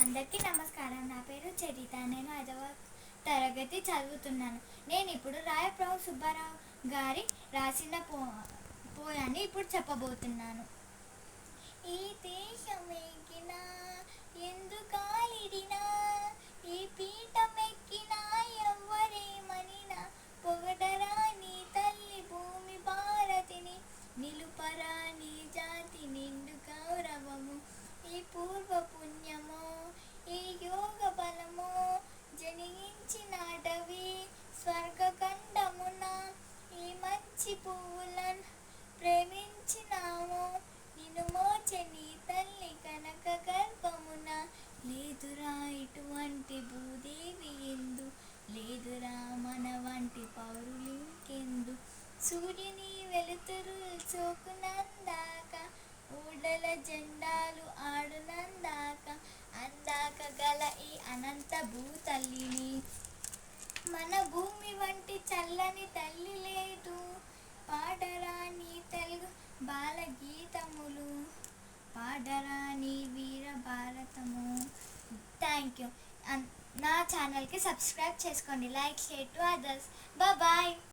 అందరికీ నమస్కారం. నా పేరు చరిత. నేను 5వ తరగతి చదువుతున్నాను. నేను ఇప్పుడు రాయప్రభు సుబ్బారావు గారి రాసిన పోయాన్ని ఇప్పుడు చెప్పబోతున్నాను. ఈ దేశమెక్కినా ఎందుకాలిడినా, ఈ పీఠమెక్కినా ఎవ్వరేమనినా, పొగడరా నీ తల్లి భూమి భారతిని, నిలుపరా నీ జాతి నిండు గౌరవము. ఈ పూర్వ పుణ్యమో, ఈ యోగ బలమో, జనించినాటవి స్వర్గఖండమున. ఈ మంచి పువ్వులను ప్రేమించినామో, నిన్ను మోచె నీ తల్లి కనక గర్భమున. లేదురా ఇటువంటి భూదేవి ఎందు, లేదురా మన వంటి పౌరులింకెందు. సూర్యుని వెలుతురు సోకునందాక, ఊడల జెండాలు ఆడునందాక, అందాక గల ఈ అనంత భూతల్లిని, మన భూమి వంటి చల్లని తల్లి లేదు. పాడరా నీ తెలుగు బాల గీతములు, పాడరా నీ వీర భారతము. Thank you. నా ఛానల్కి సబ్స్క్రైబ్ చేసుకోండి. Like, share to others. Bye.